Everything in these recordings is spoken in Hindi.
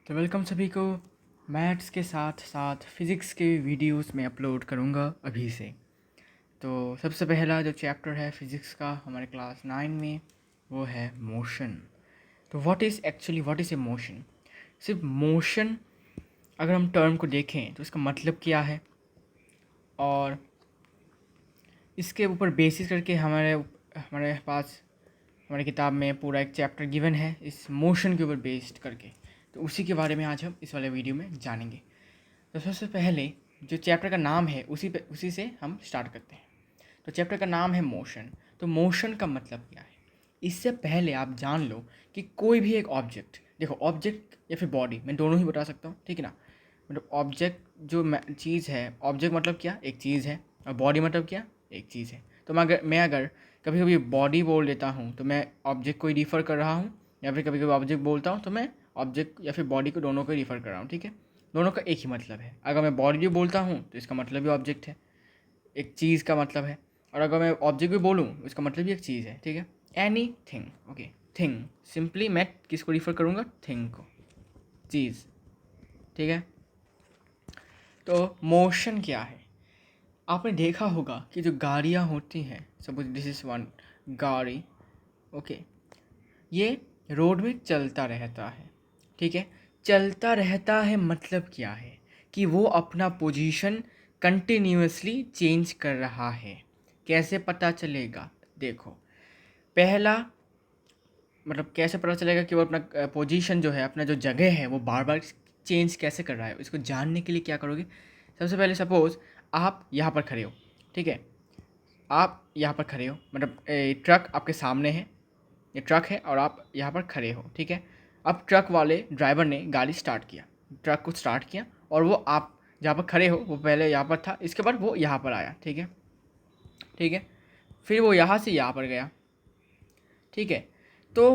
तो वेलकम सभी को। मैथ्स के साथ साथ फिज़िक्स के वीडियोस में अपलोड करूँगा अभी से। तो सबसे पहला जो चैप्टर है फिज़िक्स का हमारे क्लास 9 में वो है मोशन। तो व्हाट इज़ ए मोशन? सिर्फ मोशन अगर हम टर्म को देखें तो इसका मतलब क्या है, और इसके ऊपर बेसिस करके हमारे पास हमारी किताब में पूरा एक चैप्टर गिवन है इस मोशन के ऊपर बेस्ड करके। तो उसी के बारे में आज हम इस वाले वीडियो में जानेंगे। तो सबसे पहले जो चैप्टर का नाम है उसी से हम स्टार्ट करते हैं। तो चैप्टर का नाम है मोशन। तो मोशन का मतलब क्या है, इससे पहले आप जान लो कि कोई भी एक ऑब्जेक्ट, देखो ऑब्जेक्ट या फिर बॉडी, मैं दोनों ही बता सकता हूँ, ठीक है ना। मतलब ऑब्जेक्ट जो चीज़ है, ऑब्जेक्ट मतलब क्या, एक चीज़ है, और बॉडी मतलब क्या, एक चीज़ है। तो मैं अगर कभी कभी बॉडी बोल देता हूँ तो मैं ऑब्जेक्ट को ही रिफ़र कर रहा हूँ, या फिर कभी कभी ऑब्जेक्ट बोलता हूँ तो मैं ऑब्जेक्ट या फिर बॉडी को, दोनों को रिफ़र कर रहा हूँ, ठीक है। दोनों का एक ही मतलब है। अगर मैं बॉडी भी बोलता हूँ तो इसका मतलब भी ऑब्जेक्ट है, एक चीज़ का मतलब है। और अगर मैं ऑब्जेक्ट भी बोलूँ इसका मतलब भी एक चीज़ है, ठीक है। Any thing, okay. Thing, simply मैं किसको रिफ़र करूँगा, थिंग को, चीज़, ठीक है। तो मोशन क्या है, आपने देखा होगा कि जो गाड़ियाँ होती हैं, सपोज दिस इज़ वन गाड़ी, ओके, ये रोड में चलता रहता है, ठीक है। चलता रहता है मतलब क्या है कि वो अपना पोजीशन कंटिन्यूअसली चेंज कर रहा है। कैसे पता चलेगा, देखो, पहला मतलब कैसे पता चलेगा कि वो अपना पोजीशन जो है, अपना जो जगह है, वो बार बार चेंज कैसे कर रहा है। इसको जानने के लिए क्या करोगे, सबसे पहले सपोज़ आप यहाँ पर खड़े हो, ठीक है। आप यहाँ पर खड़े हो, मतलब ट्रक आपके सामने है, ये ट्रक है और आप यहाँ पर खड़े हो, ठीक है। अब ट्रक वाले ड्राइवर ने गाड़ी स्टार्ट किया, ट्रक को स्टार्ट किया, और वो आप जहाँ पर खड़े हो वो पहले यहाँ पर था, इसके बाद वो यहाँ पर आया, ठीक है, ठीक है। फिर वो यहाँ से यहाँ पर गया, ठीक है। तो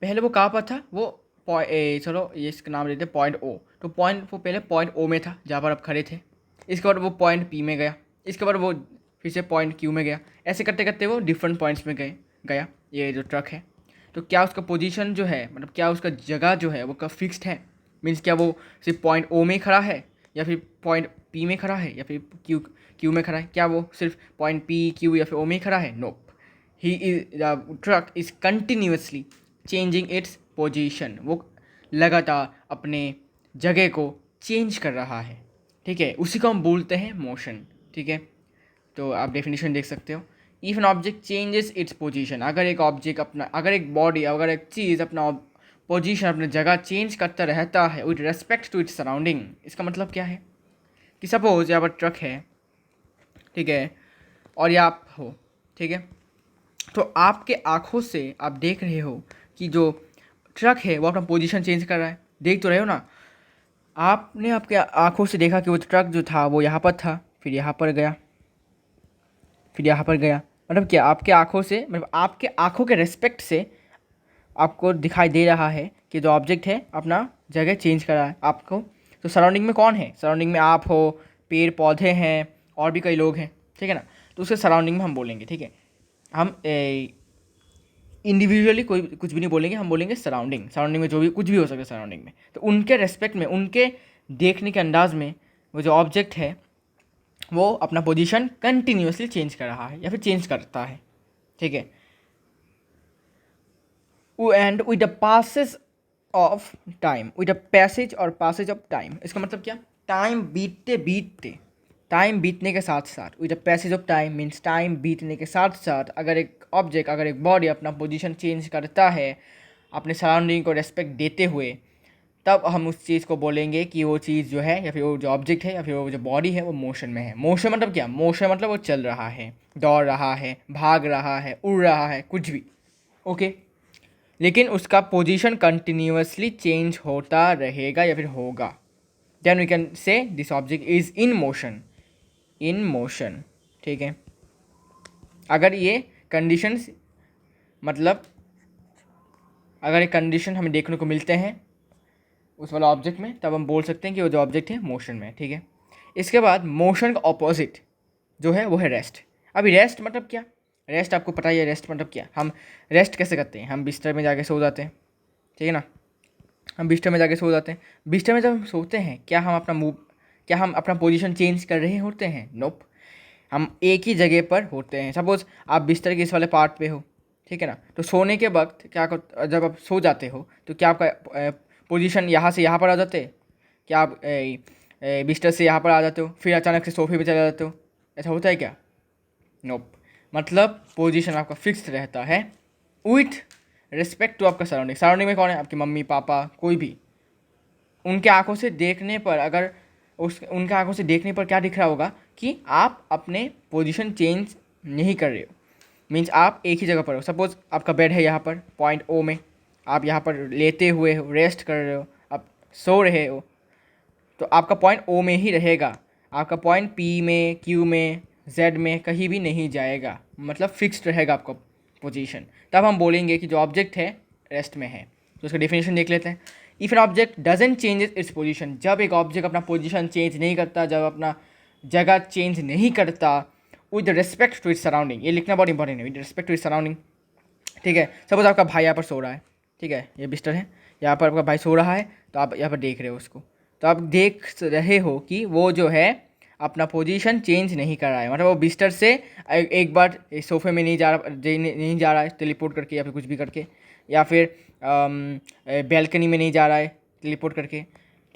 पहले वो कहाँ पर था, वो चलो ये इसका नाम लेते हैं पॉइंट ओ। तो वो पहले पॉइंट ओ में था जहाँ पर आप खड़े थे। इसके बाद वो पॉइंट पी में गया, इसके बाद वो फिर से पॉइंट क्यू में गया। ऐसे करते करते वो डिफरेंट पॉइंट्स में गया ये जो ट्रक है। तो क्या उसका पोजीशन जो है, मतलब क्या उसका जगह जो है वो कब फिक्स्ड है, मीन्स क्या वो सिर्फ पॉइंट ओ में खड़ा है, या फिर पॉइंट पी में खड़ा है, या फिर क्यू में खड़ा है। क्या वो सिर्फ पॉइंट पी क्यू या फिर ओ में खड़ा है, no. the truck is continuously changing its position, वो लगातार अपने जगह को चेंज कर रहा है, ठीक है। उसी को हम बोलते हैं मोशन, ठीक है। तो आप डेफिनेशन देख सकते हो, if an object changes its position, अगर एक बॉडी, अगर एक चीज़ अपना पोजीशन, अपनी जगह चेंज करता रहता है with respect to its surrounding. इसका मतलब क्या है कि सपोज यहाँ पर ट्रक है, ठीक है, और ये आप हो, ठीक है। तो आपके आँखों से आप देख रहे हो कि जो ट्रक है वो अपना पोजीशन चेंज कर रहा है, देख तो रहे हो ना। आपने आपके आँखों से देखा कि वो ट्रक जो था वो यहाँ पर था, फिर यहाँ पर गया, फिर यहाँ पर गया। मतलब क्या, आपके आँखों से, मतलब आपके आँखों के रेस्पेक्ट से आपको दिखाई दे रहा है कि जो ऑब्जेक्ट है अपना जगह चेंज कर रहा है आपको। तो सराउंडिंग में कौन है, सराउंडिंग में आप हो, पेड़ पौधे हैं, और भी कई लोग हैं, ठीक है ना। तो उसके सराउंडिंग में हम बोलेंगे, ठीक है। हम इंडिविजुअली कोई कुछ भी नहीं बोलेंगे, हम बोलेंगे सराउंडिंग। सराउंडिंग में जो भी कुछ भी हो सकता है सराउंडिंग में। तो उनके रेस्पेक्ट में, उनके देखने के अंदाज में वो जो ऑब्जेक्ट है वो अपना पोजीशन कंटिन्यूअसली चेंज कर रहा है या फिर चेंज करता है, ठीक है। And with the passage of time, with the passage और पासेज ऑफ टाइम, इसका मतलब क्या, टाइम बीतते बीतते, टाइम बीतने के साथ साथ, with the passage of time means time बीतने के साथ साथ अगर एक ऑब्जेक्ट, अगर एक बॉडी अपना पोजीशन चेंज करता है अपने सराउंडिंग को रेस्पेक्ट देते हुए, तब हम उस चीज़ को बोलेंगे कि वो चीज़ जो है, या फिर वो जो ऑब्जेक्ट है, या फिर वो जो बॉडी है, वो मोशन में है। मोशन मतलब क्या, मोशन मतलब वो चल रहा है, दौड़ रहा है, भाग रहा है, उड़ रहा है, कुछ भी, ओके। लेकिन उसका पोजीशन कंटिन्यूअसली चेंज होता रहेगा या फिर होगा। Then we can say this object is in motion, in motion, ठीक है। अगर ये कंडीशंस, मतलब अगर ये कंडीशन हमें देखने को मिलते हैं उस वाला ऑब्जेक्ट में, तब हम बोल सकते हैं कि वो जो ऑब्जेक्ट है मोशन में, ठीक है। इसके बाद मोशन का ऑपोजिट जो है वो है रेस्ट। अभी रेस्ट मतलब क्या, रेस्ट आपको पता ही है, रेस्ट मतलब क्या, हम रेस्ट कैसे करते हैं, हम बिस्तर में जाके सो जाते हैं, ठीक है ना। हम बिस्तर में जाके सो जाते हैं। बिस्तर में जब हम सोते हैं क्या हम अपना पोजीशन चेंज कर रहे होते हैं? नोप। हम एक ही जगह पर होते हैं। सपोज़ आप बिस्तर के इस वाले पार्ट पे हो, ठीक है ना? तो सोने के वक्त जब आप सो जाते हो तो क्या आपका पोजीशन यहाँ से यहाँ पर आ जाते हैं? क्या आप बिस्तर से यहाँ पर आ जाते हो फिर अचानक से सोफे पे चले जाते हो? ऐसा होता है क्या? नोप। मतलब पोजीशन आपका फिक्स रहता है विथ रिस्पेक्ट टू आपका सराउंडिंग। सराउंडिंग में कौन है? आपकी मम्मी पापा, कोई भी। उनके आंखों से देखने पर अगर उनके आंखों से देखने पर क्या दिख रहा होगा कि आप अपने पोजीशन चेंज नहीं कर रहे हो। मीन्स आप एक ही जगह पर हो। सपोज़ आपका बेड है यहाँ पर पॉइंट ओ में, आप यहाँ पर लेटे हुए हो, रेस्ट कर रहे हो, आप सो रहे हो, तो आपका पॉइंट ओ में ही रहेगा। आपका पॉइंट पी में, क्यू में, जेड में कहीं भी नहीं जाएगा। मतलब फिक्स्ड रहेगा आपका पोजीशन। तब हम बोलेंगे कि जो ऑब्जेक्ट है रेस्ट में है। तो उसका डेफिनेशन देख लेते हैं। If an object doesn't changes its position, जब एक ऑब्जेक्ट अपना पोजीशन चेंज नहीं करता, जब अपना जगह चेंज नहीं करता with respect to its surrounding, ये लिखना बहुत इंपॉर्टेंट है, with respect to its surrounding. ठीक है, सपोज आपका भाई यहाँ पर सो रहा है, ठीक है, ये बिस्तर है, यहाँ पर आपका भाई सो रहा है, तो आप यहाँ पर देख रहे हो उसको, तो आप देख रहे हो कि वो जो है अपना पोजीशन चेंज नहीं कर रहा है। मतलब वो बिस्तर से एक बार सोफे में नहीं जा रहा है टेलीपोर्ट करके, या फिर कुछ भी करके, या फिर बैल्कनी में नहीं जा रहा है टेलीपोर्ट करके,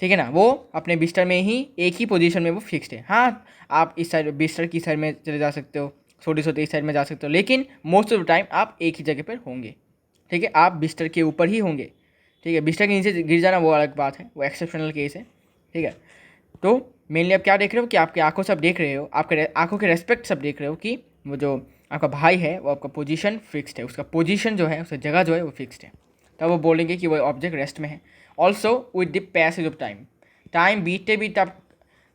ठीक है ना? वो अपने बिस्तर में ही एक ही पोजीशन में वो फिक्स्ड है। हाँ, आप इस साइड बिस्तर की साइड में चले जा सकते हो, छोटी छोटी इस साइड में जा सकते हो, लेकिन मोस्ट ऑफ द टाइम आप एक ही जगह पर होंगे। ठीक है, आप बिस्तर के ऊपर ही होंगे। ठीक है, बिस्तर के नीचे गिर जाना वो अलग बात है, वो एक्सेप्शनल केस है। ठीक है, तो मेनली आप क्या देख रहे हो कि आपकी आंखों से आप देख रहे हो, आपके आंखों के रेस्पेक्ट सब देख रहे हो कि वो जो आपका भाई है वो आपका पोजीशन फिक्स्ड है, उसका पोजीशन जो है, उसका जगह जो है वो फिक्स्ड है। तब वो बोलेंगे कि वो ऑब्जेक्ट रेस्ट में है। Also with the passage of time, time बीतते बीतते आप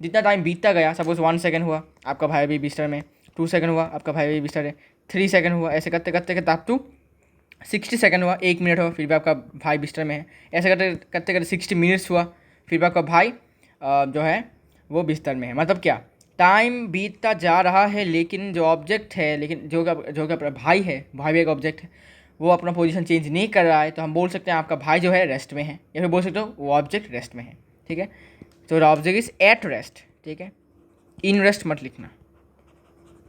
जितना टाइम बीतता गया, सपोज 1 सेकंड हुआ, आपका भाई भी बिस्तर में, 2 सेकंड हुआ, आपका भाई भी बिस्तर है, 3 सेकंड हुआ, ऐसे करते करते करते आप तो 60 सेकंड हुआ, 1 मिनट हुआ, फिर भी आपका भाई बिस्तर में है। ऐसे करते करते करते 60 मिनट्स हुआ, फिर भी आपका भाई जो है वो बिस्तर में है। मतलब क्या, टाइम बीतता जा रहा है, लेकिन जो ऑब्जेक्ट है, लेकिन जो कि अपना भाई है, भाई भी एक ऑब्जेक्ट है, वो अपना पोजीशन चेंज नहीं कर रहा है। तो हम बोल सकते हैं आपका भाई जो है रेस्ट में है, या फिर बोल सकते हो वो ऑब्जेक्ट रेस्ट में है। ठीक है, तो the object is at rest. ठीक है, इन रेस्ट मत लिखना,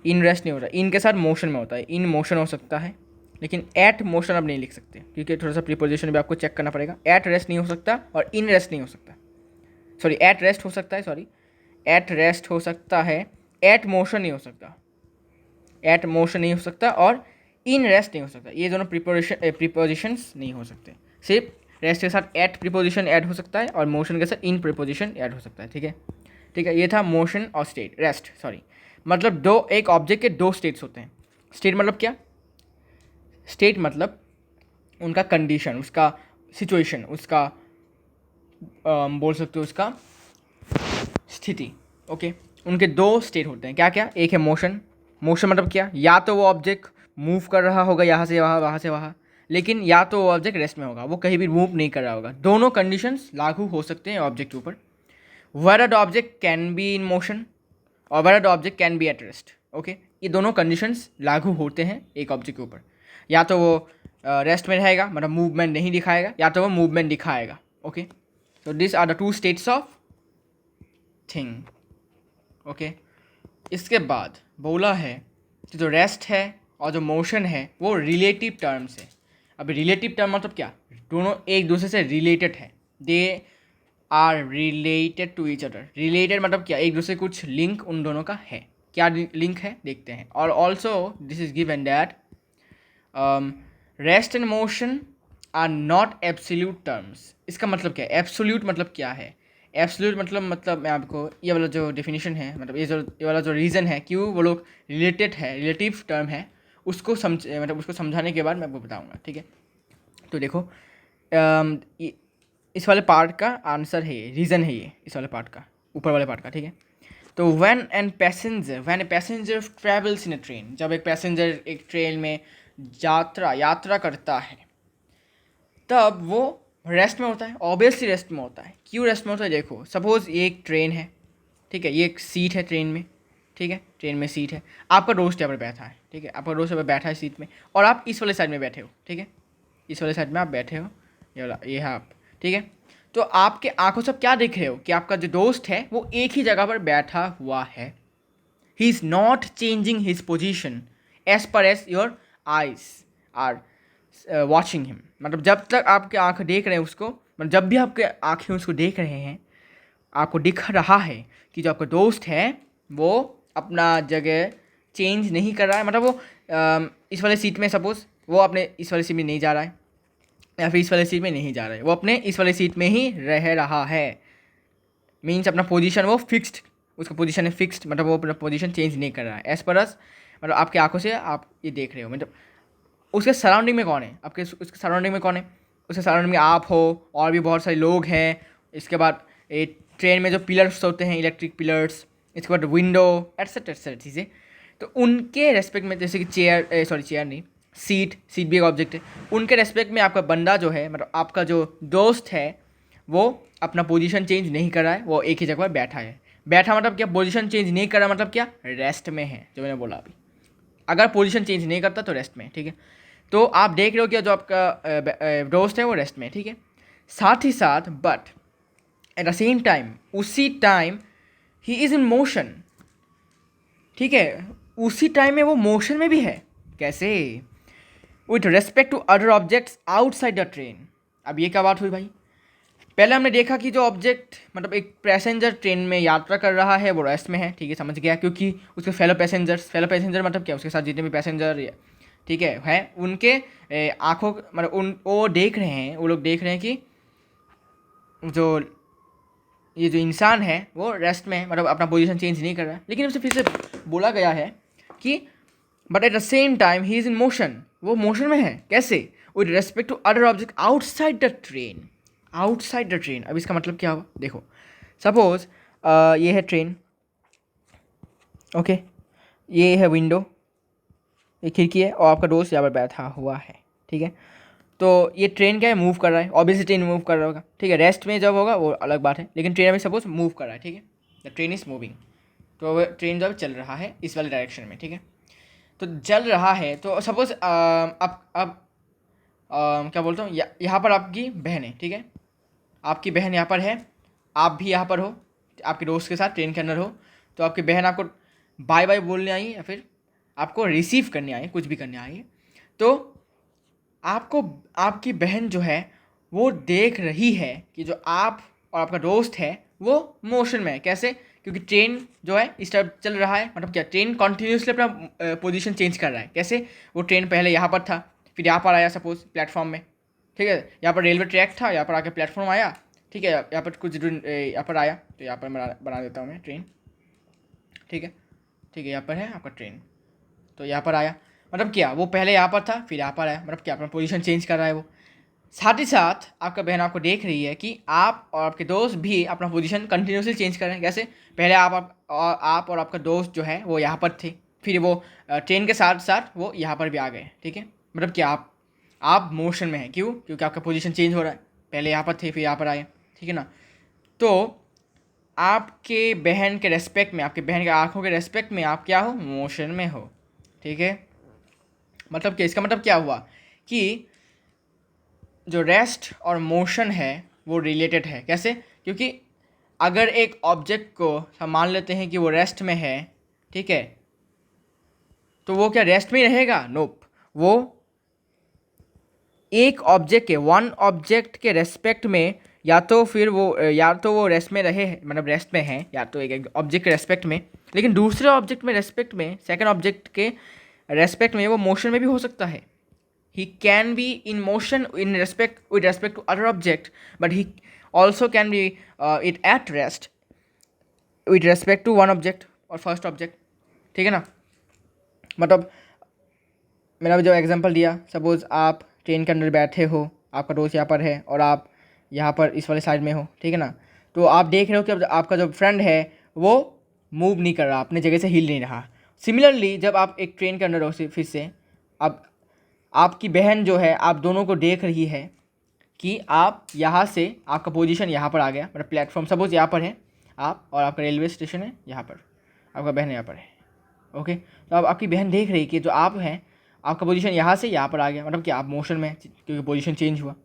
इन रेस्ट नहीं होता, इन के साथ मोशन में होता है, इन मोशन हो सकता है, लेकिन एट मोशन अब नहीं लिख सकते, क्योंकि थोड़ा सा प्रीपोजिशन भी आपको चेक करना पड़ेगा। एट रेस्ट नहीं हो सकता और इन रेस्ट नहीं हो सकता। सॉरी, एट रेस्ट हो सकता है, सॉरी, एट रेस्ट हो सकता है, एट मोशन नहीं हो सकता, एट मोशन नहीं हो सकता, और इन रेस्ट नहीं हो सकता। ये दोनों प्रीपोजिशंस नहीं हो सकते। सिर्फ रेस्ट के साथ एट प्रीपोजिशन ऐड हो सकता है और मोशन के साथ इन प्रीपोजिशन ऐड हो सकता है। ठीक है, ठीक है, ये था मोशन और स्टेट, रेस्ट सॉरी। मतलब एक ऑब्जेक्ट के दो स्टेट्स होते हैं। स्टेट मतलब क्या? स्टेट मतलब उनका कंडीशन, उसका सिचुएशन, उसका बोल सकते हो उसका स्थिति। ओके, उनके दो स्टेट होते हैं। क्या क्या? एक है मोशन। मोशन मतलब क्या? या तो वो ऑब्जेक्ट मूव कर रहा होगा यहाँ से वहाँ, वहाँ से वहाँ, लेकिन या तो वो ऑब्जेक्ट रेस्ट में होगा, वो कहीं भी मूव नहीं कर रहा होगा। दोनों कंडीशंस लागू हो सकते हैं ऑब्जेक्ट के ऊपर। Where the object can be in motion और where the object can be at rest. Okay, ये दोनों कंडीशंस लागू होते हैं एक ऑब्जेक्ट के ऊपर। या तो वो रेस्ट में रहेगा, मतलब मूवमेंट नहीं दिखाएगा, या तो वो मूवमेंट दिखाएगा। ओके, तो this are the two states of thing. Okay, इसके बाद बोला है कि जो रेस्ट है और जो मोशन है वो रिलेटिव टर्म्स है। अब रिलेटिव टर्म मतलब क्या? दोनों एक दूसरे से रिलेटेड है, they are related to each other. Related मतलब क्या? एक दूसरे कुछ लिंक उन दोनों का है। क्या लिंक है देखते हैं। और also this is given that rest and motion are not absolute terms. इसका मतलब क्या है? एब्सोल्यूट मतलब क्या है? एब्सोल्यूट मतलब मैं आपको ये वाला जो डेफिनेशन है, मतलब ये वाला जो रीज़न है क्यों वो लोग रिलेटेड है, रिलेटिव टर्म है, उसको उसको समझाने के बाद मैं आपको बताऊंगा। ठीक है, तो देखो इस वाले पार्ट का आंसर है ये, रीज़न है ये इस वाले पार्ट का, ऊपर वाले पार्ट का। ठीक है, तो when a passenger travels in a train, जब एक पैसेंजर एक ट्रेन में यात्रा करता है, तब वो रेस्ट में होता है। ऑब्वियसली रेस्ट में होता है। क्यों रेस्ट में होता है? देखो, सपोज़ ये एक ट्रेन है, ठीक है, ये एक सीट है ट्रेन में, ठीक है, ट्रेन में सीट है, आपका दोस्त यहाँ पर बैठा है, ठीक है, आपका दोस्त यहाँ पर बैठा है सीट में, और आप इस वाले साइड में बैठे हो, ठीक है, इस वाले साइड में आप बैठे हो, ये वाला, ये है आप, ठीक है। तो आपके आंखों से आप क्या देख रहे हो कि आपका जो दोस्त है वो एक ही जगह पर बैठा हुआ है. He is not changing his position as per as your eyes are watching him. मतलब जब तक आपके आँख देख रहे हैं उसको, मतलब जब भी आपके आँखें उसको देख रहे हैं, आपको दिख रहा है कि जो आपका दोस्त है वो अपना जगह चेंज नहीं कर रहा है. मतलब वो इस वाले सीट में, सपोज वो अपने इस वाले सीट में नहीं जा रहा है या फिर इस वाले सीट में नहीं जा रहा है, वो अपने इस वाले सीट में ही रह रहा है. मीन्स अपना पोजीशन वो फिक्स्ड, उसका पोजीशन है फिक्स्ड, मतलब वो अपना पोजीशन चेंज नहीं कर रहा है एज पर अस. मतलब आपकी आंखों से आप ये देख रहे हो. मतलब उसके सराउंडिंग में कौन है, आपके उसके सराउंडिंग में कौन है, उसके सराउंडिंग में आप हो और भी बहुत सारे लोग हैं. इसके बाद ये ट्रेन में जो पिलर्स होते हैं, इलेक्ट्रिक पिलर्स, इसके बाद विंडो एटसेट्रा एटसेट्रा चीज़ें. तो उनके रेस्पेक्ट में, जैसे कि चेयर नहीं, सीट भी एक ऑब्जेक्ट है. उनके रेस्पेक्ट में आपका बंदा जो है, मतलब आपका जो दोस्त है, वो अपना पोजीशन चेंज नहीं कर रहा है, वो एक ही जगह पर बैठा है. बैठा मतलब क्या, पोजीशन चेंज नहीं कर रहा मतलब क्या, रेस्ट में है, जो मैंने बोला अभी. अगर पोजीशन चेंज नहीं करता तो रेस्ट में, ठीक है. तो आप देख रहे हो कि जो आपका दोस्त है वो रेस्ट में, ठीक है. साथ ही साथ but at the same time, उसी time he is in motion, ठीक है. उसी टाइम में वो मोशन में भी है. कैसे? With respect to other objects outside the train. अब ये क्या बात हुई भाई? पहले हमने देखा कि जो ऑब्जेक्ट, मतलब एक पैसेंजर ट्रेन में यात्रा कर रहा है वो रेस्ट में है, ठीक है, समझ गया. क्योंकि उसके फेलो पैसेंजर मतलब क्या, उसके साथ जितने भी पैसेंजर, ठीक है, उनके आँखों, मतलब उन वो देख रहे हैं, वो लोग देख रहे हैं कि जो ये जो इंसान है वो रेस्ट में है, मतलब अपना पोजीशन चेंज नहीं कर रहा है. लेकिन उससे फिर से बोला गया है कि but at the same time he is in motion, वो मोशन में है. कैसे? With respect to other object outside the train. Outside the train, अब इसका मतलब क्या हुआ? देखो, सपोज ये है ट्रेन, ओके, ये है विंडो, ये खिड़की है, और आपका दोस्त यहाँ पर बैठा हुआ है, ठीक है. तो ये ट्रेन क्या है, मूव कर रहा है. ऑब्वियसली ट्रेन मूव कर रहा होगा, ठीक है. रेस्ट में जब होगा वो अलग बात है, लेकिन ट्रेन अभी सपोज मूव कर रहा है, ठीक है. The train is moving. तो ट्रेन जब चल रहा है इस वाले डायरेक्शन में, ठीक है. तो चल रहा है, तो सपोज अब क्या बोलता हूँ, यहाँ पर आपकी बहन है, ठीक है. आपकी बहन यहाँ पर है, आप भी यहाँ पर हो, आपके दोस्त के साथ ट्रेन के अंदर हो. तो आपकी बहन आपको बाय बाय बोलने आई या फिर आपको रिसीव करने आई, कुछ भी करने आई है. तो आपको आपकी बहन जो है वो देख रही है कि जो आप और आपका दोस्त है वो मोशन में है. कैसे? क्योंकि ट्रेन जो है इस टाइप चल रहा है, मतलब क्या, ट्रेन कॉन्टीन्यूसली अपना पोजीशन चेंज कर रहा है. कैसे? वो ट्रेन पहले यहाँ पर था, फिर यहाँ पर आया सपोज प्लेटफॉर्म में, ठीक है. यहाँ पर रेलवे ट्रैक था, यहाँ पर आके प्लेटफॉर्म आया, ठीक है. यहाँ पर कुछ यहाँ पर आया, तो यहाँ पर बना देता हूँ मैं ट्रेन, ठीक है. ठीक है, यहाँ पर है आपका ट्रेन, तो यहाँ पर आया. मतलब क्या, वो पहले यहाँ पर था फिर यहाँ पर आया, मतलब क्या, अपना पोजीशन चेंज कर रहा है वो. साथ ही साथ आपका बहन आपको देख रही है कि आप और आपके दोस्त भी अपना पोजीशन कंटिन्यूसली चेंज कर रहे हैं. कैसे? पहले आप और आपका दोस्त जो है वो यहाँ पर थे, फिर वो ट्रेन के साथ साथ वो यहाँ पर भी आ गए, ठीक है. मतलब क्या, आप मोशन में हैं. क्यों? क्योंकि आपका पोजीशन चेंज हो रहा है, पहले यहाँ पर थे फिर यहाँ पर आए, ठीक है ना. तो आपके बहन के रेस्पेक्ट में, आपके बहन के आँखों के रेस्पेक्ट में आप क्या हो, मोशन में हो, ठीक है. मतलब क्या, इसका मतलब क्या हुआ कि जो रेस्ट और मोशन है वो रिलेटेड है. कैसे? क्योंकि अगर एक ऑब्जेक्ट को हम मान लेते हैं कि वो रेस्ट में है, ठीक है, तो वो क्या रेस्ट में ही रहेगा? नोप. वो एक ऑब्जेक्ट के, वन ऑब्जेक्ट के रेस्पेक्ट में, या तो वो रेस्ट में रहे, मतलब रेस्ट में है, या तो एक ऑब्जेक्ट के रेस्पेक्ट में, लेकिन दूसरे ऑब्जेक्ट में रेस्पेक्ट में, सेकंड ऑब्जेक्ट के रेस्पेक्ट में वो मोशन में भी हो सकता है. He can be in motion with respect to other object, but he also can be it at rest with respect to one object or first object, ठीक है ना. मतलब मैंने अभी जो एग्जांपल दिया, सपोज आप ट्रेन के अंदर बैठे हो, आपका दोस्त यहाँ पर है और आप यहाँ पर इस वाले साइड में हो, ठीक है ना. तो आप देख रहे हो कि अब आपका जो फ्रेंड है वो मूव नहीं कर रहा, अपने जगह से हिल नहीं रहा. सिमिलरली जब आप एक ट्रेन के अंदर हो, फिर से अब आपकी बहन जो है आप दोनों को देख रही है कि आप यहाँ से, आपका पोजीशन यहाँ पर आ गया, मतलब प्लेटफॉर्म सपोज यहाँ पर है आप, और आपका रेलवे स्टेशन है यहाँ पर, आपका बहन यहाँ पर है, ओके. तो अब आपकी बहन देख रही कि जो आप हैं, आपका पोजीशन यहाँ से यहाँ पर आ गया, मतलब कि आप मोशन में, क्योंकि पोजीशन चेंज हुआ.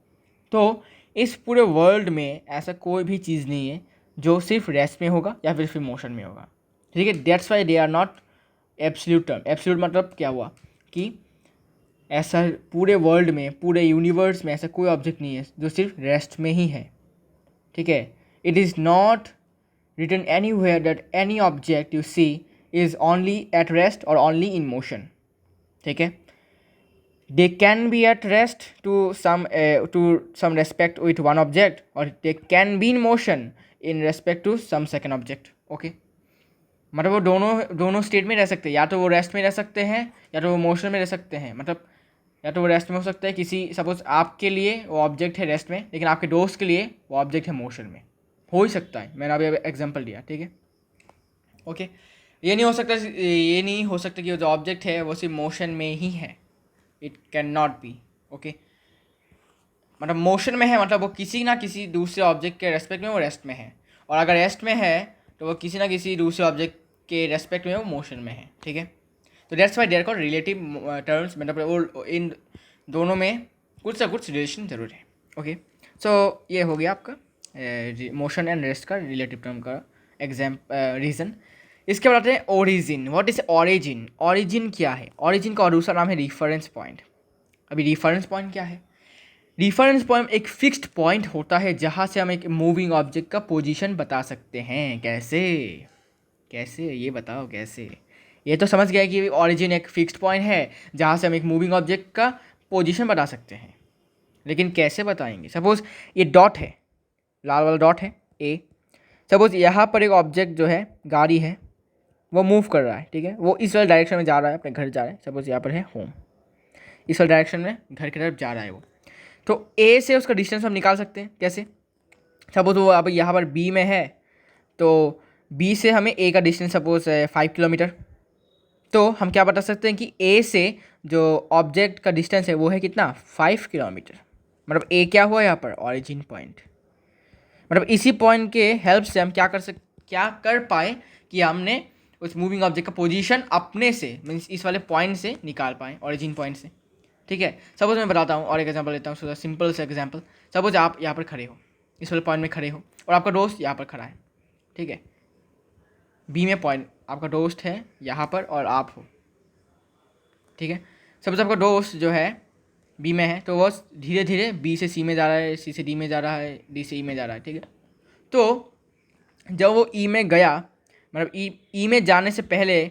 तो इस पूरे वर्ल्ड में ऐसा कोई भी चीज़ नहीं है जो सिर्फ रेस्ट में होगा या फिर मोशन में होगा, ठीक है। That's why they are not absolute term. Absolute मतलब क्या हुआ कि ऐसा पूरे वर्ल्ड में, पूरे यूनिवर्स में ऐसा कोई ऑब्जेक्ट नहीं है जो सिर्फ रेस्ट में ही है, ठीक है। It is not written anywhere that any object you see is only at rest or only in motion, ठीक है। they can be at rest to some respect with one object, or they can be in motion in respect to some second object, okay। मतलब वो दोनों स्टेट में रह सकते हैं, या तो वो रेस्ट में रह सकते हैं या तो वो मोशन में रह सकते हैं। मतलब या तो वो रेस्ट में हो सकता है, किसी सपोज आपके लिए वो ऑब्जेक्ट है रेस्ट में, लेकिन आपके दोस्त के लिए वो ऑब्जेक्ट है मोशन में, हो ही सकता है। मैंने अभी एग्जांपल दिया, ठीक है, ओके। ये नहीं हो सकता कि वो जो ऑब्जेक्ट है वो सिर्फ मोशन में ही है। It can not be, okay. मतलब मोशन में है मतलब वो किसी ना किसी दूसरे ऑब्जेक्ट के रेस्पेक्ट में वो रेस्ट में है, और अगर रेस्ट में है तो वो किसी ना किसी दूसरे ऑब्जेक्ट के रेस्पेक्ट में वो मोशन में है, ठीक है। तो that's why they're called relative terms. मतलब वो इन दोनों में कुछ ना कुछ रिलेशन जरूर है, ओके। सो ये हो गया आपका मोशन एंड रेस्ट का रिलेटिव टर्म का रीज़न। इसके बाद आते हैं origin. What is origin? Origin क्या है? ऑरिजिन का और दूसरा नाम है रिफरेंस पॉइंट। अभी रिफरेंस पॉइंट क्या है? रिफरेंस पॉइंट एक फिक्स्ड पॉइंट होता है जहाँ से हम एक मूविंग ऑब्जेक्ट का पोजीशन बता सकते हैं। कैसे कैसे ये बताओ कैसे? ये तो समझ गया कि ऑरिजिन एक फिक्स्ड पॉइंट है जहाँ से हम एक मूविंग ऑब्जेक्ट का पोजीशन बता सकते हैं, लेकिन कैसे बताएंगे? सपोज ये डॉट है, लाल वाला डॉट है ए। सपोज यहाँ पर एक ऑब्जेक्ट जो है गाड़ी है, वो मूव कर रहा है, ठीक है। वो इस वाले डायरेक्शन में जा रहा है, अपने घर जा रहा है। सपोज यहाँ पर है होम, इस वाले डायरेक्शन में घर की तरफ जा रहा है वो। तो ए से उसका डिस्टेंस हम निकाल सकते हैं। कैसे? सपोज वो अब यहाँ पर बी में है, तो बी से हमें ए का डिस्टेंस सपोज 5 किलोमीटर। तो हम क्या बता सकते हैं कि ए से जो ऑब्जेक्ट का डिस्टेंस है वो है कितना? 5 किलोमीटर। मतलब ए क्या हुआ यहाँ पर? Origin point. मतलब इसी पॉइंट के हेल्प से हम क्या कर पाए कि हमने उस मूविंग ऑब्जेक्ट का पोजीशन अपने से, मीन्स इस वाले पॉइंट से निकाल पाए, ऑरिजिन पॉइंट से, ठीक है। सपोज मैं बताता हूँ और एक एग्जांपल लेता हूँ, सिंपल से एग्जांपल। सपोज आप यहाँ पर खड़े हो, इस वाले पॉइंट में खड़े हो, और आपका दोस्त यहाँ पर खड़ा है, ठीक है। बी में पॉइंट, आपका दोस्त है यहाँ पर और आप हो, ठीक है। सपोज आपका दोस्त जो है बी में है, तो वो धीरे धीरे बी से सी में जा रहा है, सी से डी में जा रहा है, डी से ई में जा रहा है, ठीक है। तो जब वो ई में गया, मतलब ई में जाने से पहले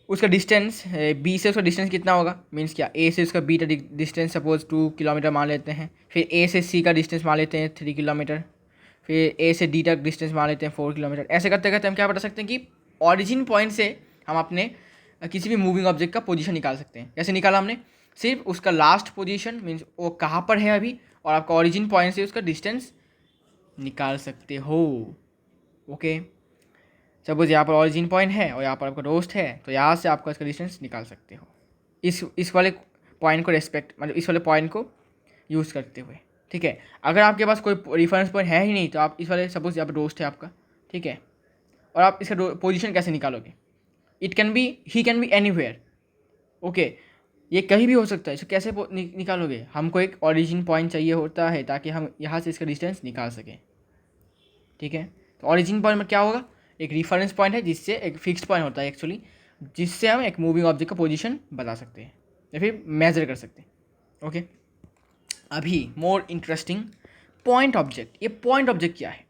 उसका डिस्टेंस बी से उसका डिस्टेंस कितना होगा? मीन्स क्या? ए से उसका बी का डिस्टेंस सपोज 2 किलोमीटर मान लेते हैं। फिर ए से सी का डिस्टेंस मान लेते हैं 3 किलोमीटर। फिर ए से डी तक डिस्टेंस मान लेते हैं 4 किलोमीटर। ऐसे करते करते हम क्या बता सकते हैं कि ऑरिजिन पॉइंट से हम अपने किसी भी मूविंग ऑब्जेक्ट का पोजीशन निकाल सकते हैं। कैसे निकाला हमने? सिर्फ उसका लास्ट पोजीशन, मीन्स वो कहाँ पर है अभी, और आपका ऑरिजिन पॉइंट से उसका डिस्टेंस निकाल सकते हो, ओके। सपोज यहाँ पर ऑरिजिन पॉइंट है और यहाँ पर आपका दोस्त है, तो यहाँ से आपका इसका डिस्टेंस निकाल सकते हो इस वाले पॉइंट को रेस्पेक्ट, मतलब इस वाले पॉइंट को यूज़ करते हुए, ठीक है। अगर आपके पास कोई रेफरेंस पॉइंट है ही नहीं, तो आप इस वाले, सपोज यहाँ पर दोस्त है आपका, ठीक है, और आप इसका पोजीशन कैसे निकालोगे? He can be anywhere, okay. ये कहीं भी हो सकता है, इसे कैसे निकालोगे? हमको एक ऑरिजिन पॉइंट चाहिए होता है ताकि हम यहाँ से इसका डिस्टेंस निकाल सकें, ठीक है। तो ऑरिजिन पॉइंट में क्या होगा? एक रिफरेंस पॉइंट है, जिससे एक फिक्स्ड पॉइंट होता है एक्चुअली, जिससे हम एक मूविंग ऑब्जेक्ट का पोजीशन बता सकते हैं या फिर मेजर कर सकते हैं, ओके। अभी मोर इंटरेस्टिंग, पॉइंट ऑब्जेक्ट। ये पॉइंट ऑब्जेक्ट क्या है?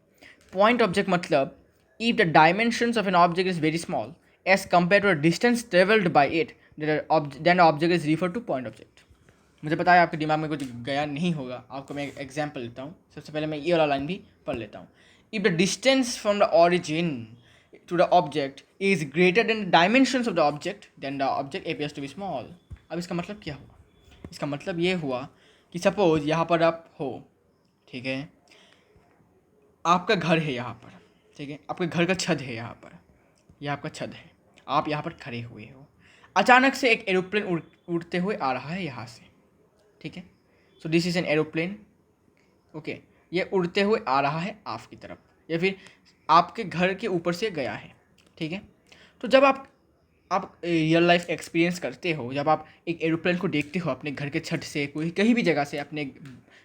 पॉइंट ऑब्जेक्ट मतलब if the dimensions of an object is very small as compare to the distance travelled by it, then object is refer to point object. मुझे पता है आपके दिमाग में कुछ गया नहीं होगा, आपको मैं एक एग्जाम्पल लेता हूँ। सबसे पहले मैं ये वाला लाइन भी पढ़ लेता हूँ। If the distance from the origin to the object is greater than the dimensions of the object, then the object appears to be small. अब इसका मतलब क्या हुआ? इसका मतलब ये हुआ कि सपोज यहाँ पर आप हो, ठीक है, आपका घर है यहाँ पर, ठीक है, आपके घर का छत है यहाँ पर, यह आपका छत है, आप यहाँ पर खड़े हुए हो। अचानक से एक एरोप्लेन उड़ते हुए आ रहा है यहाँ से, ठीक है। So this is an aeroplane, okay. ये उड़ते हुए आ रहा है आपकी तरफ, या फिर आपके घर के ऊपर से गया है, ठीक है। तो जब आप रियल लाइफ एक्सपीरियंस करते हो, जब आप एक एरोप्लेन को देखते हो अपने घर के छत से, कोई कहीं भी जगह से अपने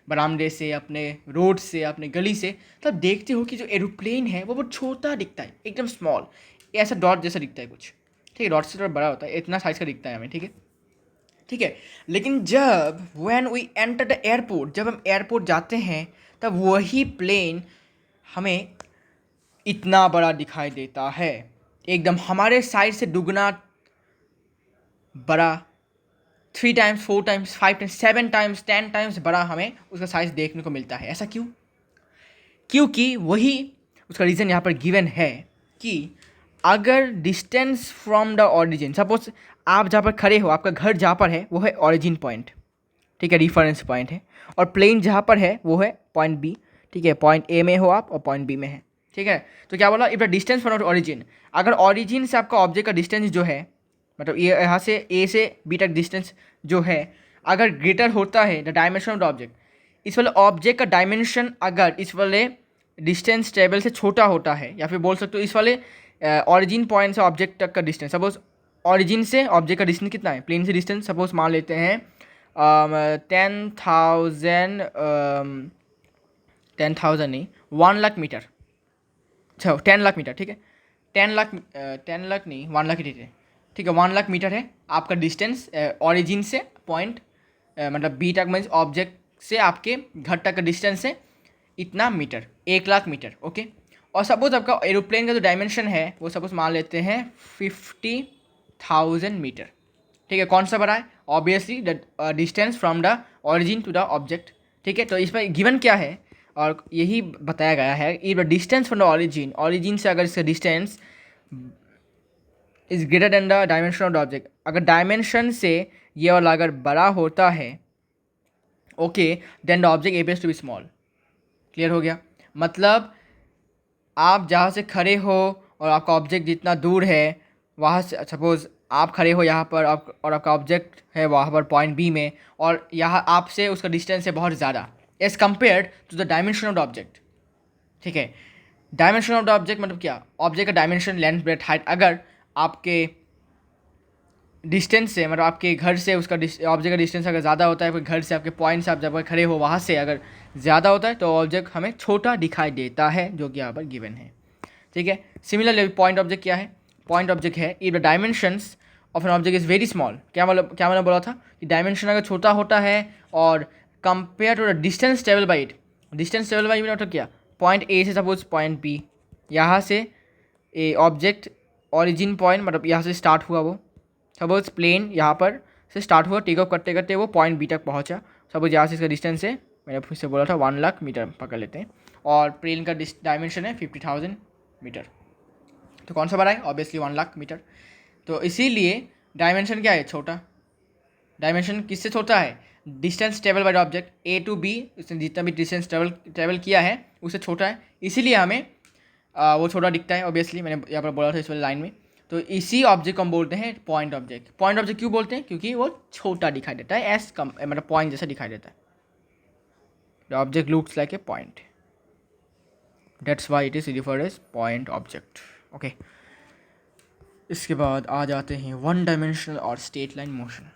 बरामदे से, अपने रोड से, अपने गली से, तब देखते हो कि जो एरोप्लेन है वो बहुत छोटा दिखता है, एकदम स्मॉल, ऐसा डॉट जैसा दिखता है कुछ, ठीक है, डॉट से थोड़ा बड़ा होता है, इतना साइज़ का दिखता है हमें, ठीक है, ठीक है। लेकिन जब when we enter the airport, जब हम एयरपोर्ट जाते हैं, तब वही प्लेन हमें इतना बड़ा दिखाई देता है, एकदम हमारे साइड से दुगना बड़ा, 3 times, 4 times, 5 times, 7 times, 10 times बड़ा हमें उसका साइज़ देखने को मिलता है। ऐसा क्यों? क्योंकि वही उसका रीज़न यहाँ पर गिवन है कि अगर distance from the origin, suppose आप जहाँ पर खड़े हो, आपका घर जहाँ पर है वो है ऑरिजिन पॉइंट, ठीक है, रेफरेंस पॉइंट है, और प्लेन जहाँ पर है वो है पॉइंट बी, ठीक है, पॉइंट ए में हो आप और पॉइंट बी में है, ठीक है। तो क्या बोला, if the distance from origin, अगर ऑरिजिन से आपका ऑब्जेक्ट का डिस्टेंस जो है, मतलब ये यहाँ से ए से बी तक डिस्टेंस जो है, अगर ग्रेटर होता है the dimension of the object, इस वाले ऑब्जेक्ट का डायमेंशन अगर इस वाले डिस्टेंस टेबल से छोटा होता है, या फिर बोल सकते हो इस वाले ऑरिजिन पॉइंट से ऑब्जेक्ट तक का डिस्टेंस, सपोज ऑरिजिन से ऑब्जेक्ट का डिस्टेंस कितना है, प्लेन से डिस्टेंस सपोज मान लेते हैं 10,000 नहीं, 1 लाख मीटर, अच्छा 10 लाख मीटर, ठीक है, 10 लाख नहीं, 1 लाख ही है, ठीक है, 1 लाख मीटर है आपका डिस्टेंस ऑरिजिन से पॉइंट, मतलब बी तक, मीन्स ऑब्जेक्ट से आपके घर तक का डिस्टेंस है इतना मीटर, 1 लाख मीटर, ओके। और सपोज आपका एरोप्लेन का जो डायमेंशन है वो सपोज मान लेते हैं 50,000 मीटर, ठीक है, कौन सा बड़ा है, obviously the distance from the origin to the object, ठीक है। तो इसमें गिवन क्या है, और यही बताया गया है, if the distance from the origin, origin से अगर इसका distance is greater than the dimension of the object, अगर डायमेंशन से ये वाला अगर बड़ा होता है, okay, then the object appears to be small. Clear हो गया? मतलब आप जहाँ से खड़े हो और आपका ऑब्जेक्ट जितना दूर है, वहाँ से सपोज आप खड़े हो यहाँ पर, और आपका ऑब्जेक्ट है वहाँ पर पॉइंट बी में, और यहाँ आपसे उसका डिस्टेंस है बहुत ज़्यादा as compared to the dimension of the object, ठीक है। डायमेंशन ऑफ द ऑब्जेक्ट मतलब क्या, ऑब्जेक्ट का डायमेंशन, लेंथ, ब्रेथ, हाइट, अगर आपके डिस्टेंस से, मतलब आपके घर से उसका ऑब्जेक्ट का डिस्टेंस अगर ज़्यादा होता है, फिर घर से आपके पॉइंट से आप जब खड़े हो वहाँ से अगर ज़्यादा होता है, तो ऑब्जेक्ट हमें छोटा दिखाई देता है, जो कि यहाँ पर गिवन है, ठीक है। सिमिलरली पॉइंट ऑब्जेक्ट क्या है, पॉइंट ऑब्जेक्ट है if the dimensions of an object is very small, क्या मैंने बोला था कि डायमेंशन अगर छोटा होता है और compare to the distance travel by it, distance travel by मतलब क्या, पॉइंट ए से सपोज पॉइंट बी, यहाँ से ए ऑब्जेक्ट ऑरिजिन पॉइंट, मतलब यहाँ से स्टार्ट हुआ, वो सपोज प्लेन यहाँ पर से स्टार्ट हुआ, टेक ऑफ करते करते वो पॉइंट बी तक पहुँचा, सपोज यहाँ से इसका डिस्टेंस है, मैंने फिर से बोला था 1 लाख मीटर पकड़ लेते हैं, और प्लेन का डायमेंशन है 50,000 मीटर, तो कौन सा बड़ा है, ऑब्वियसली 1 लाख मीटर। तो इसीलिए डायमेंशन क्या है, छोटा, डायमेंशन किससे छोटा है, distance travel by the object A to B, उसने जितना भी डिस्टेंस ट्रेवल किया है उससे छोटा है, इसीलिए हमें वो छोटा दिखता है, ऑब्वियसली मैंने यहाँ पर बोला था इस वाली लाइन में। तो इसी ऑब्जेक्ट को हम बोलते हैं पॉइंट ऑब्जेक्ट। पॉइंट ऑब्जेक्ट क्यों बोलते हैं, क्योंकि वो छोटा दिखाई देता है, एस कम, मतलब पॉइंट जैसा दिखाई देता है, the object looks like a point, that's why it is referred as point object, okay. इसके बाद आ जाते हैं वन डायमेंशनल और स्ट्रेट लाइन मोशन।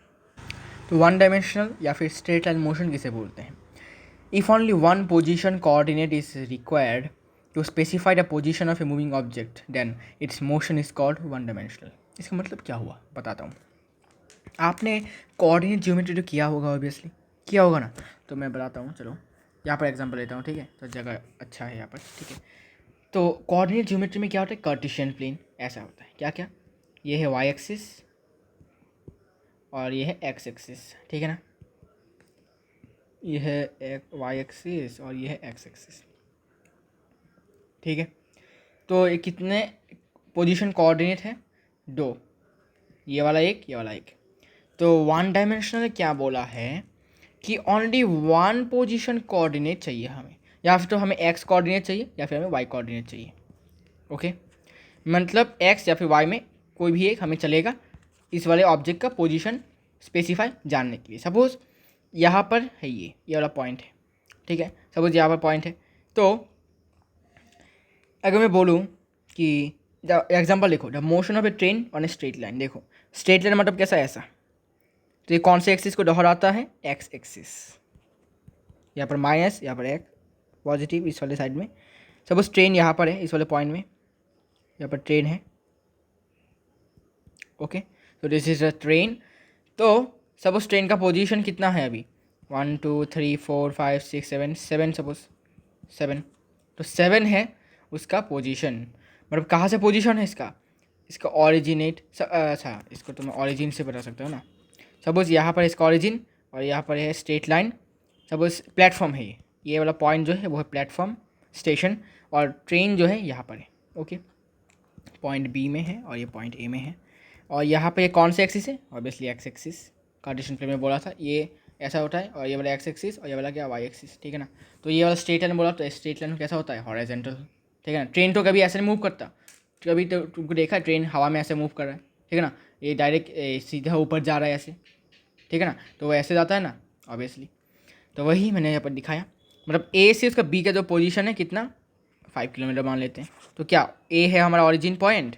तो वन डायमेंशनल या फिर स्ट्रेट लाइन मोशन किसे बोलते हैं, if only one position coordinate is required to specify the position of a moving object, then its motion is called one dimensional. इसका मतलब क्या हुआ बताता हूँ। आपने कोऑर्डिनेट ज्योमेट्री तो किया होगा, ऑब्वियसली किया होगा ना, तो मैं बताता हूँ, चलो यहाँ पर एग्जांपल लेता हूँ, ठीक है, तो जगह अच्छा है यहाँ पर, ठीक है। तो कोऑर्डिनेट ज्योमेट्री में क्या होता है, कार्टेशियन प्लेन ऐसा होता है, क्या क्या, ये है वाई एक्सिस और ये है एक्स एक्सिस, ठीक है ना, ये है वाई एक्सिस और ये है एक्स एक्सिस, ठीक है। तो ये कितने पोजीशन कोऑर्डिनेट है, 2, ये वाला एक, ये वाला एक। तो वन डायमेंशनल क्या बोला है कि ओनली वन पोजीशन कोऑर्डिनेट चाहिए हमें, या फिर तो हमें एक्स कोऑर्डिनेट चाहिए या फिर हमें वाई कोऑर्डिनेट चाहिए, ओके। मतलब एक्स या फिर वाई में कोई भी एक हमें चलेगा, इस वाले ऑब्जेक्ट का पोजीशन स्पेसिफाई जानने के लिए। सपोज़ यहाँ पर है, ये वाला पॉइंट है, ठीक है, सपोज यहाँ पर पॉइंट है। तो अगर मैं बोलूँ कि एग्जांपल देखो, the motion of A train on a straight line, देखो स्ट्रेट लाइन मतलब कैसा, ऐसा, तो ये कौन से एक्सिस को दोहराता है, एक्स एक्सिस, यहाँ पर माइनस, यहाँ पर एक पॉजिटिव इस वाले साइड में। सपोज ट्रेन यहाँ पर है, इस वाले पॉइंट में यहाँ पर ट्रेन है। ओके, तो दिस इज अ ट्रेन। तो सपोज ट्रेन का पोजीशन कितना है अभी, 1 2 3 4 5 6 7 7, सपोज 7। तो 7 है उसका पोजीशन, मतलब कहाँ से पोजीशन है इसका, इसका ऑरिजिनेट। अच्छा, इसको तो मैं ऑरिजिन से बता सकता हूँ ना। सपोज यहाँ पर इसका ऑरिजिन और यहाँ पर है स्ट्रेट लाइन। सपोज प्लेटफॉर्म है ये वाला पॉइंट जो है वो है प्लेटफॉर्म स्टेशन, और ट्रेन जो है यहाँ पर है। ओके, पॉइंट बी में है और ये पॉइंट ए में है। और यहाँ पे ये कौन से एक्सिस है, obviously X axis. Cartesian plane में बोला था ये ऐसा होता है, और ये वाला एक्स एक्सिस और ये वाला क्या वाई एक्सिस, ठीक है ना। तो ये वाला स्ट्रेट लाइन बोला, तो स्ट्रेट लाइन कैसा होता है, हॉरिजॉन्टल, ठीक है ना। ट्रेन तो कभी ऐसे नहीं मूव करता, कभी तो तुमको देखा है ट्रेन हवा में ऐसे मूव कर रहा है, ठीक है ना। ये डायरेक्ट सीधा ऊपर जा रहा है ऐसे, ठीक है ना, तो वो ऐसे जाता है ना ऑब्वियसली। तो वही मैंने यहाँ पर दिखाया, मतलब ए से उसका बी का जो पोजीशन है कितना, 5 किलोमीटर मान लेते हैं। तो क्या ए है हमारा ऑरिजिन पॉइंट,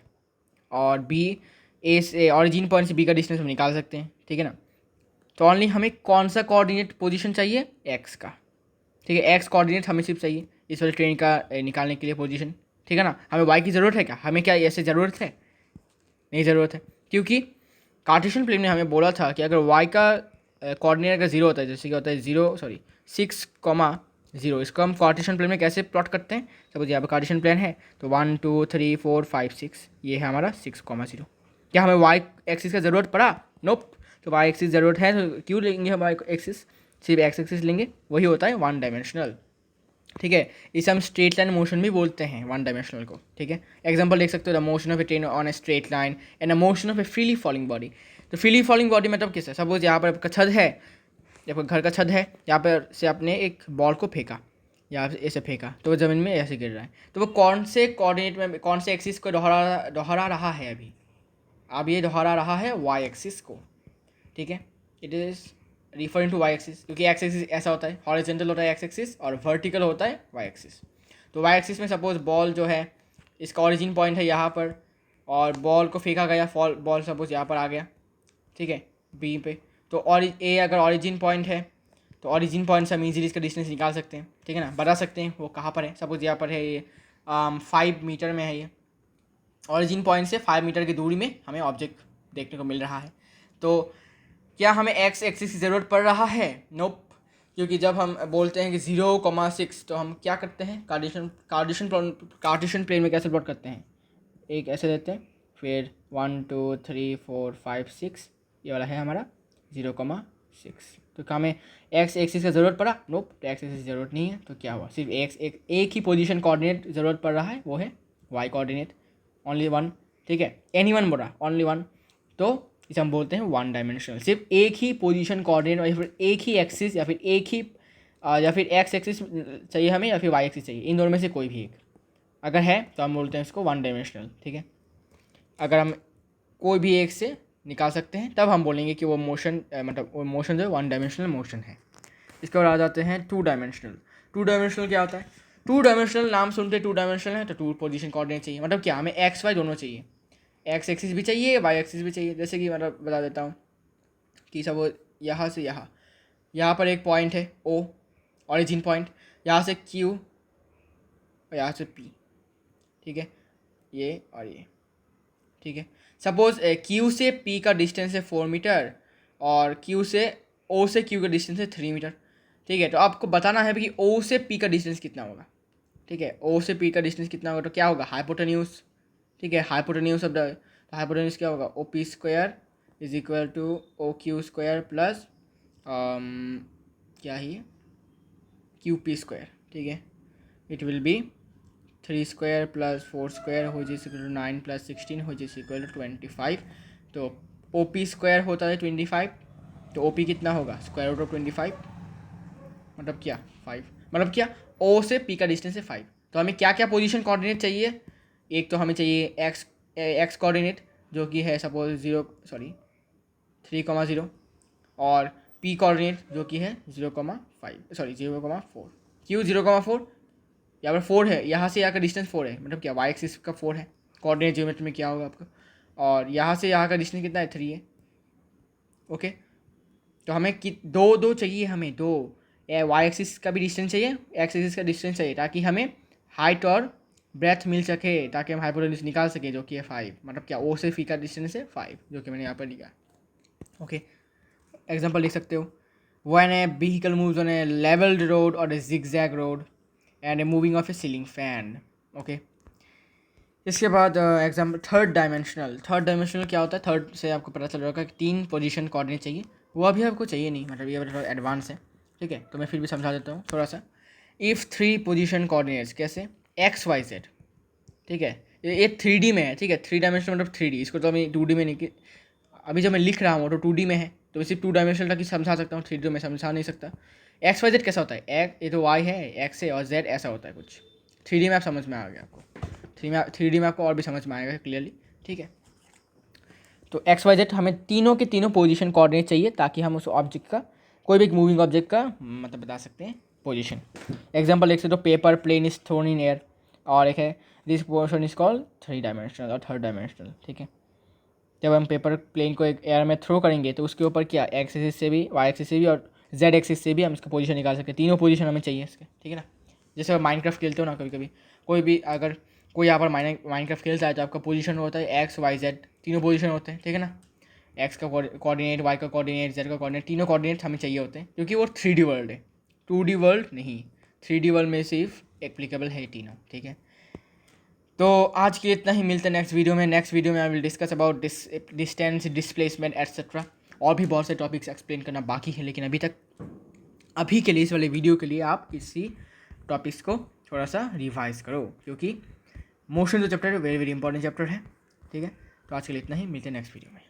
और बी, ए से ऑरिजिन पॉइंट से बी का डिस्टेंस हम निकाल सकते हैं, ठीक है ना। तो ओनली हमें कौन सा कोऑर्डिनेट पोजीशन चाहिए, एक्स का, ठीक है। एक्स कोऑर्डिनेट हमें सिर्फ चाहिए इस वाले ट्रेन का निकालने के लिए पोजीशन, ठीक है ना। हमें वाई की ज़रूरत है क्या, हमें क्या ऐसे ज़रूरत है, नहीं ज़रूरत है, क्योंकि कार्टेशियन प्लेन में हमें बोला था कि अगर वाई का कोऑर्डिनेट अगर जीरो होता है, जैसे कि होता है 6,0, इसको हम कार्टेशियन प्लेन में कैसे प्लॉट करते हैं। सपोज यहाँ पर कार्टेशियन प्लेन है, तो 1 2 3 4 5 6, ये है हमारा 6,0। क्या हमें वाई एक्सिस का ज़रूरत पड़ा, नोप। तो वाई एक्सिस ज़रूरत है, तो क्यों लेंगे हम वाई एक्सिस, सिर्फ एक्स एक्सिस लेंगे, वही होता है 1 डायमेंशनल, ठीक है। इसे हम स्ट्रेट लाइन मोशन भी बोलते हैं 1 डायमेंशनल को, ठीक है। एग्जांपल देख सकते हो, the motion of A train on a straight line and the motion of A freely falling body. तो फ्रीली फॉलिंग बॉडी मतलब किस है, सपोज यहाँ पर आपका छत है, जब घर का छत है, यहाँ पर से आपने एक बॉल को फेंका, यहाँ से ऐसे फेंका, तो वो ज़मीन में ऐसे गिर रहा है। तो वो कौन से कोऑर्डिनेट में, कौन से एक्सिस को दोहरा रहा है अभी, अब ये दोहरा रहा है वाई एक्सिस को, ठीक है। It is referring to Y axis, क्योंकि एक्स एक्सिस ऐसा होता है, हॉरिजॉन्टल होता है एक्स एक्सिस और वर्टिकल होता है वाई एक्सिस। तो वाई एक्सिस में सपोज बॉल जो है, इसका ऑरिजिन पॉइंट है यहाँ पर, और बॉल को फेंका गया, बॉल सपोज यहाँ पर आ गया, ठीक है, बी पे। तो ए अगर ऑरिजिन पॉइंट है, तो ऑरिजिन पॉइंट से हम इजीली इसका डिस्टेंस निकाल सकते हैं, ठीक है ना, बता सकते हैं वो कहाँ पर है। सपोज यहाँ पर है ये 5 मीटर में है, ये ऑरिजिन पॉइंट से 5 मीटर की दूरी में हमें ऑब्जेक्ट देखने को मिल रहा है। तो क्या हमें एक्स एक्सिस की ज़रूरत पड़ रहा है, नोप। क्योंकि जब हम बोलते हैं कि 0,6, तो हम क्या करते हैं, कार्टेशियन प्लेन में कैसे प्लॉट करते हैं, एक ऐसे देते हैं, फिर 1 2 3 4 5 6, ये वाला है हमारा 0,6। तो क्या हमें एक्स एक्सिस का ज़रूरत पड़ा, नोप। तो एक्स एक्सिस की ज़रूरत नहीं है, तो क्या हुआ, सिर्फ एक ही पोजीशन कोऑर्डिनेट ज़रूरत पड़ रहा है, वो है वाई कोऑर्डिनेट, ओनली वन, ठीक है। एनी वन बोल रहा, ओनली वन। तो इसे हम बोलते हैं 1 डायमेंशनल, सिर्फ एक ही पोजीशन कोऑर्डिनेट, या फिर एक ही एक्सिस, या फिर एक ही या फिर एक्स एक्सिस चाहिए हमें, या फिर वाई एक्सिस चाहिए, इन दोनों में से कोई भी एक अगर है तो हम बोलते हैं इसको 1 डायमेंशनल, ठीक है। अगर हम कोई भी एक से निकाल सकते हैं, तब हम बोलेंगे कि वो मोशन मतलब वो मोशन जो है 1 डायमेंशनल मोशन है। इसके बाद आ जाते हैं 2 डायमेंशनल। 2 डायमेंशनल क्या होता है, 2 डायमेंशनल नाम सुनते 2 डायमेंशनल है, तो 2 पोजीशन कोऑर्डिनेट चाहिए, मतलब क्या हमें एक्स वाई दोनों चाहिए, एक्स एक्सिस भी चाहिए, वाई एक्सिस भी चाहिए। जैसे कि मतलब बता देता हूँ कि सब यहाँ से यहाँ पर एक पॉइंट है ओ, ऑरिजिन पॉइंट, यहाँ से क्यू और यहाँ से पी, ठीक है, ये और ये, ठीक है। सपोज क्यू से पी का डिस्टेंस है 4 मीटर, और क्यू से ओ से क्यू का डिस्टेंस है 3 मीटर, ठीक है। तो आपको बताना है कि ओ से पी का डिस्टेंस कितना होगा, ठीक है। ओ से पी का डिस्टेंस कितना होगा, तो क्या होगा, हाइपोटेन्यूज, ठीक है, हाइपोटेन्यूज ऑफ द, तो हाइपोटेन्यूज क्या होगा, O P square is equal to O Q square plus क्या ही क्यू पी स्क्वायर, ठीक है। It will be 3 square plus 4 square हो इज इक्वल टू 9 प्लस 16 हो इज इक्वल टू 25। तो ओ पी स्क्वायर होता है 25, तो ओ पी कितना होगा, स्क्वायर रूट ऑफ 25, मतलब क्या 5, मतलब क्या ओ से पी का डिस्टेंस है 5। तो हमें क्या क्या पोजीशन कोऑर्डिनेट चाहिए, एक तो हमें चाहिए एक्स कोऑर्डिनेट जो कि है सपोज 3,0, और पी कोऑर्डिनेट जो कि है 0,4, क्यू 0,4, यहाँ पर 4 है, यहाँ से यहाँ का डिस्टेंस 4 है, मतलब क्या वाई एक्सिस का 4 है, कोऑर्डिनेट ज्योमेट्री में क्या होगा आपका, और यहाँ से यहाँ का डिस्टेंस कितना है, 3 है, ओके। तो हमें दो चाहिए, हमें 2, वाई एक्सिस का भी डिस्टेंस चाहिए, एक्स एक्सिस का डिस्टेंस चाहिए, ताकि हमें हाइट और ब्रेथ मिल सके, ताकि हम हाइपोटेन्यूज निकाल सके, जो कि है 5। मतलब क्या, ओ से फी का डिस्टेंस है 5, जो कि मैंने यहाँ पर लिखा। ओके, एग्जाम्पल लिख सकते हो, when a vehicle moves on a leveled road or a zigzag road and a moving of a ceiling fan। Okay, इसके बाद एग्जाम्पल थर्ड डायमेंशनल क्या होता है? थर्ड से आपको पता चल रहा होगा कि 3 पोजीशन कोऑर्डिनेट चाहिए, वो अभी आपको चाहिए नहीं, मतलब ये थोड़ा एडवांस है, ठीक है, तो मैं फिर भी समझा देता हूँ थोड़ा सा। इफ़ 3 पोजीशन कोऑर्डिनेट्स, कैसे? एक्स वाई जेड, ठीक है, ये 3D में है, ठीक है, 3 डायमेंशनल मतलब 3D, इसको तो अभी 2D में नहीं, अभी जब मैं लिख रहा हूँ तो 2D में है, तो सिर्फ 2 डायमेंशनल तक ही समझा सकता हूँ, 3D में समझा नहीं सकता। एक्स वाई जेड कैसा होता है? ये तो वाई है, एक्स है, और जेड ऐसा होता है कुछ। 3D में आप समझ में आ गया आपको, 3D में आपको और भी समझ में आएगा क्लियरली, ठीक है। तो एक्स वाई जेड हमें तीनों के तीनों पोजीशन कोऑर्डिनेट चाहिए, ताकि हम उस ऑब्जेक्ट का, कोई भी एक मूविंग ऑब्जेक्ट का मतलब बता सकते हैं पोजीशन। एग्जांपल देख सकते हो, paper plane is thrown in air, और एक है this portion is called 3 dimensional और 3rd डायमेंशनल, ठीक है। जब हम पेपर प्लेन को एक एयर में थ्रो करेंगे तो उसके ऊपर क्या, एक्स एक्सिस से भी, वाई एक्सिस से भी और जेड एक्सिस से भी हम इसका पोजीशन निकाल सकते हैं, तीनों पोजीशन हमें चाहिए इसके, ठीक है ना। जैसे आप माइनक्राफ्ट खेलते हो ना, कभी कभी कोई भी अगर कोई यहाँ पर माइनक्राफ्ट खेलता है तो आपका पोजीशन होता है एक्स वाई जेड, तीनों पोजीशन होते हैं, ठीक है ना। एक्स का कोऑर्डिनेट, वाई का कोऑर्डिनेट, जेड का कोऑर्डिनेट, तीनों कोऑर्डिनेट हमें चाहिए होते हैं, क्योंकि वो 3D वर्ल्ड है, 2D वर्ल्ड नहीं, 3D वर्ल्ड में सिर्फ एप्लीकेबल है तीनों, ठीक है। तो आज के लिए इतना ही, मिलते हैं नेक्स्ट वीडियो में। नेक्स्ट वीडियो में I will discuss about distance, displacement etcetera, और भी बहुत से टॉपिक्स एक्सप्लेन करना बाकी है, लेकिन अभी के लिए इस वाले वीडियो के लिए आप इसी टॉपिक्स को थोड़ा सा रिवाइज करो, क्योंकि मोशन जो चैप्टर है वेरी वेरी इंपॉर्टेंट चैप्टर है, ठीक है। तो आज के लिए इतना ही, मिलते हैं नेक्स्ट वीडियो में।